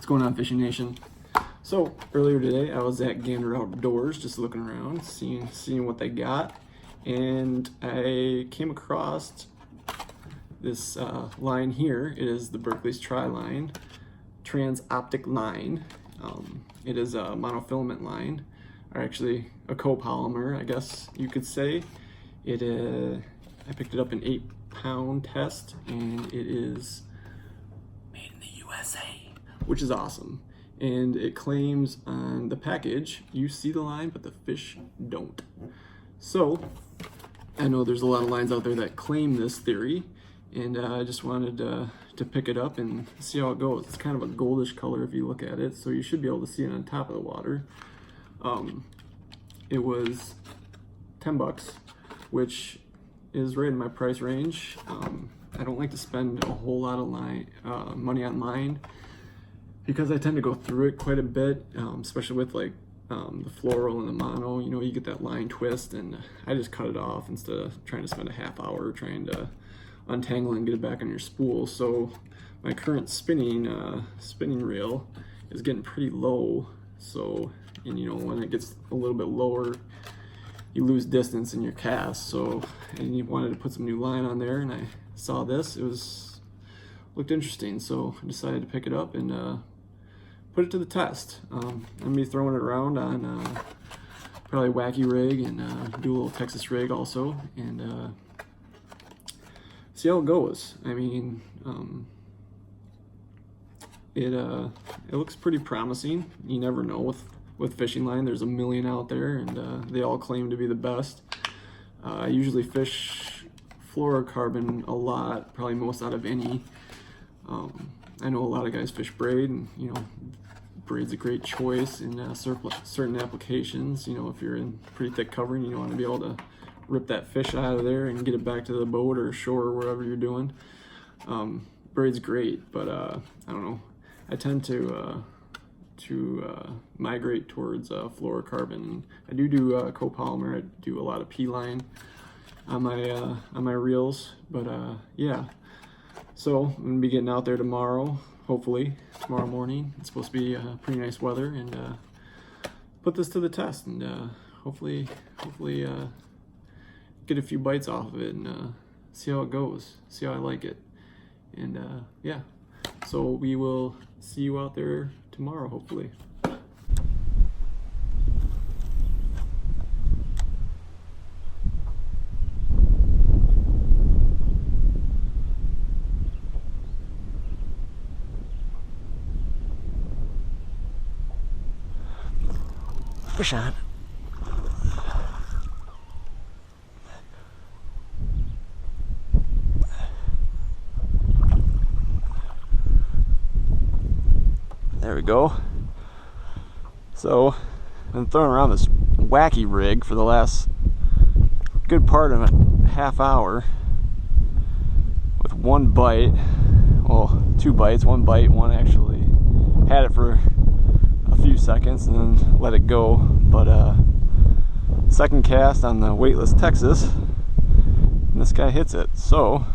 What's going on, Fishing Nation? So earlier today I was at Gander Outdoors just looking around, seeing what they got, and I came across this line here. It is the Berkley's Trilene TransOptic line. It is a monofilament line, or actually a copolymer, I guess you could say. I picked it up in 8-pound test, and it is made in the USA, which is awesome. And it claims on the package, you see the line, but the fish don't. So I know there's a lot of lines out there that claim this theory, and I just wanted to pick it up and see how it goes. It's kind of a goldish color if you look at it, so you should be able to see it on top of the water. It was $10, which is right in my price range. I don't like to spend a whole lot of money on line, because I tend to go through it quite a bit, especially with like the floral and the mono. You know, you get that line twist, and I just cut it off instead of trying to spend a half hour trying to untangle and get it back on your spool. So my current spinning reel is getting pretty low. So, and you know, when it gets a little bit lower, you lose distance in your cast. So, and you wanted to put some new line on there, and I saw this. Looked interesting, so I decided to pick it up and put it to the test. I'm gonna be throwing it around on probably Wacky rig and do a little Texas rig also, and see how it goes. I mean, it looks pretty promising. You never know with fishing line. There's a million out there, and they all claim to be the best. I usually fish fluorocarbon a lot, probably most out of any. I know a lot of guys fish braid, and you know, braid's a great choice in certain applications. You know, if you're in pretty thick covering, you want to be able to rip that fish out of there and get it back to the boat or shore or wherever you're doing. Braid's great, but I don't know. I tend to migrate towards fluorocarbon. I do copolymer. I do a lot of P-line on my reels, but yeah. So I'm gonna be getting out there tomorrow, hopefully tomorrow morning. It's supposed to be pretty nice weather, and put this to the test, and hopefully get a few bites off of it, and see how it goes, see how I like it, and yeah. So we will see you out there tomorrow, hopefully. Fish on. There we go. So, I've been throwing around this Wacky rig for the last good part of a half hour with one bite. Well, 2 bites, one bite, one actually had it for a few seconds and then let it go. But second cast on the weightless Texas, and this guy hits it. So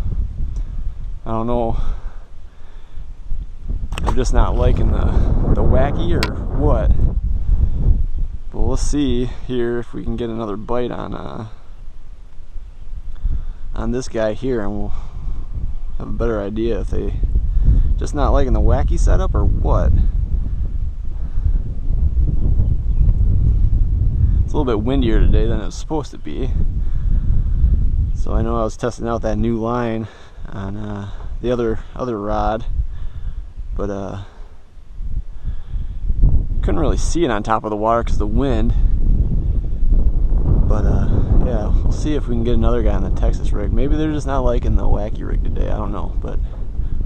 I don't know, I'm just not liking the Wacky or what, but we'll see here if we can get another bite on this guy here, and we'll have a better idea if they just not liking the Wacky setup or what. It's a little bit windier today than it was supposed to be. So I know I was testing out that new line on the other rod, but couldn't really see it on top of the water because of the wind. But yeah, we'll see if we can get another guy on the Texas rig. Maybe they're just not liking the Wacky rig today. I don't know, but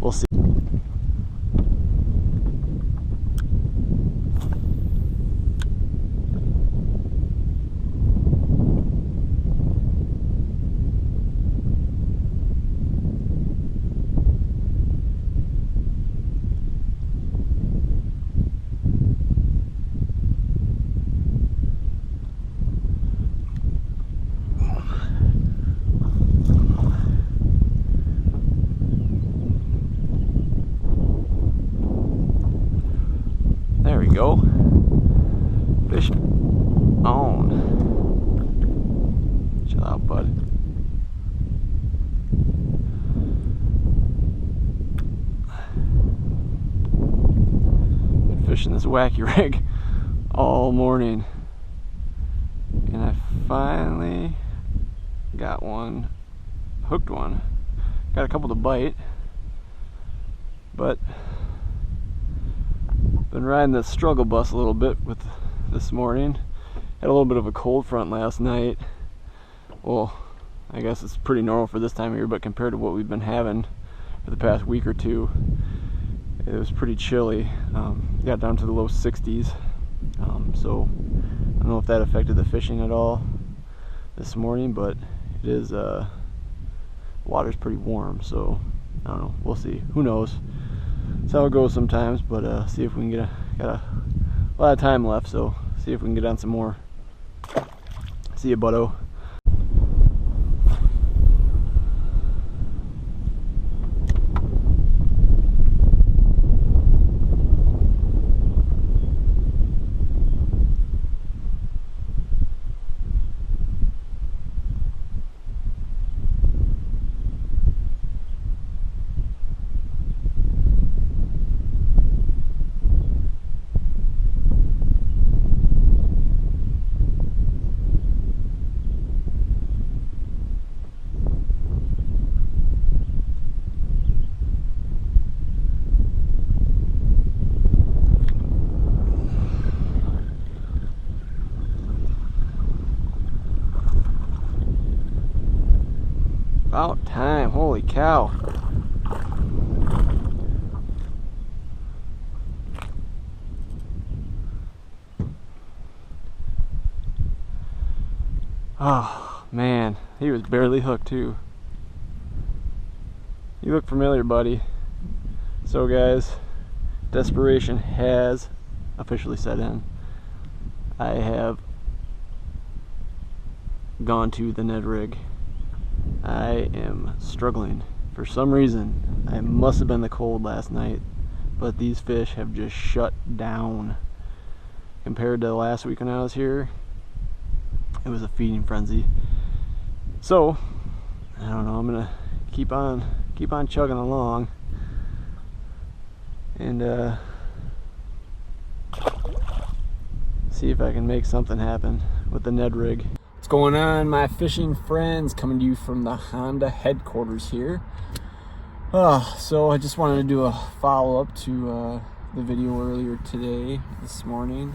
we'll see. we go. Fish on. Chill out, bud. Been fishing this Wacky rig all morning, and I finally got one, hooked one. Got a couple to bite, but been riding the struggle bus a little bit with this morning. Had a little bit of a cold front last night. Well, I guess it's pretty normal for this time of year, but compared to what we've been having for the past week or two, it was pretty chilly. Got down to the low 60s. So I don't know if that affected the fishing at all this morning, but it is water's pretty warm, so I don't know, we'll see. Who knows? That's how it goes sometimes, but see if we can get got a lot of time left, so see if we can get on some more. See you, buddo. About time, holy cow. Oh man, he was barely hooked too. You look familiar, buddy. So guys, desperation has officially set in. I have gone to the Ned rig. I am struggling. For some reason, I must have been the cold last night, but these fish have just shut down. Compared to last week when I was here, it was a feeding frenzy. So, I don't know, I'm gonna keep on chugging along and see if I can make something happen with the Ned rig. What's going on, my fishing friends? Coming to you from the Honda headquarters here. So I just wanted to do a follow-up to the video earlier today, this morning.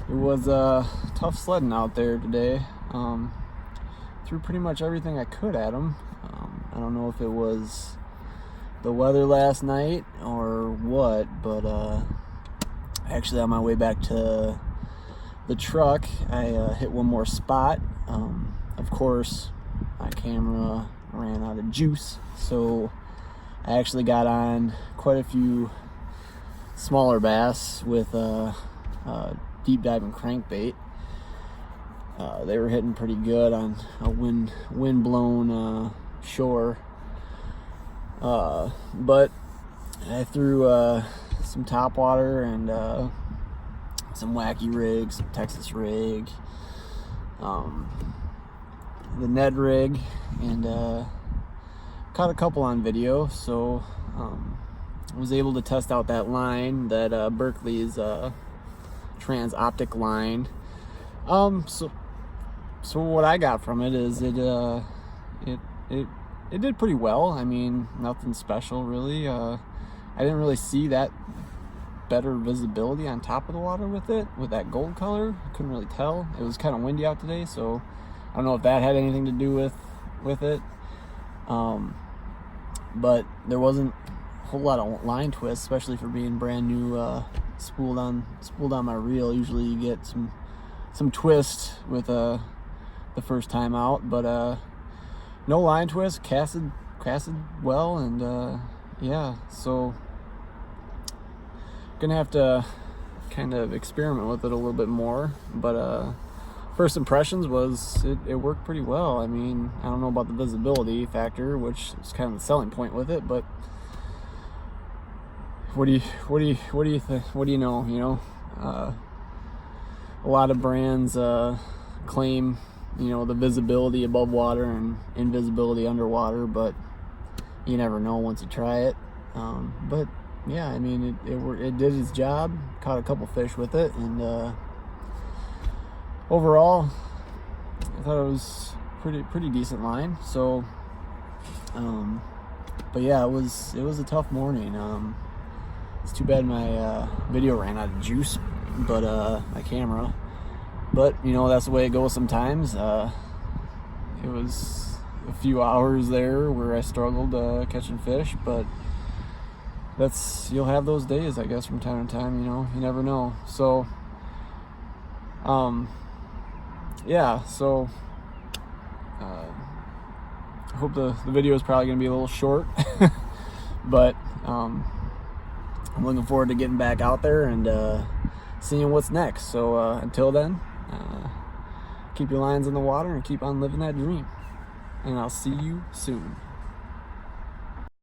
It was tough sledding out there today. Threw pretty much everything I could at them. I don't know if it was the weather last night or what, but actually on my way back to the truck, I hit one more spot. Of course, my camera ran out of juice, so I actually got on quite a few smaller bass with deep diving crankbait. They were hitting pretty good on a wind blown shore, but I threw some topwater and some Wacky rig, some Texas rig, the Ned rig, and caught a couple on video. So I was able to test out that line, that Berkley's TransOptic line. So what I got from it is it did pretty well. I mean, nothing special really. I didn't really see that better visibility on top of the water with it, with that gold color. I couldn't really tell. It was kind of windy out today, so I don't know if that had anything to do with it. But there wasn't a whole lot of line twists, especially for being brand new, spooled on my reel. Usually you get some twist with the first time out, but no line twist. Casted well, and yeah, so gonna have to kind of experiment with it a little bit more, but first impressions was it worked pretty well. I mean, I don't know about the visibility factor, which is kind of the selling point with it, but what do you think? What do you know? A lot of brands claim, you know, the visibility above water and invisibility underwater, but you never know once you try it. But yeah, I mean, it did its job. Caught a couple fish with it, and overall, I thought it was pretty decent line. So, but yeah, it was a tough morning. It's too bad my video ran out of juice, but my camera. But you know, that's the way it goes sometimes. It was a few hours there where I struggled catching fish, but you'll have those days, I guess, from time to time. You know, you never know. So, yeah. So, I hope the video is probably gonna be a little short, but I'm looking forward to getting back out there and seeing what's next. So until then, keep your lines in the water and keep on living that dream. And I'll see you soon.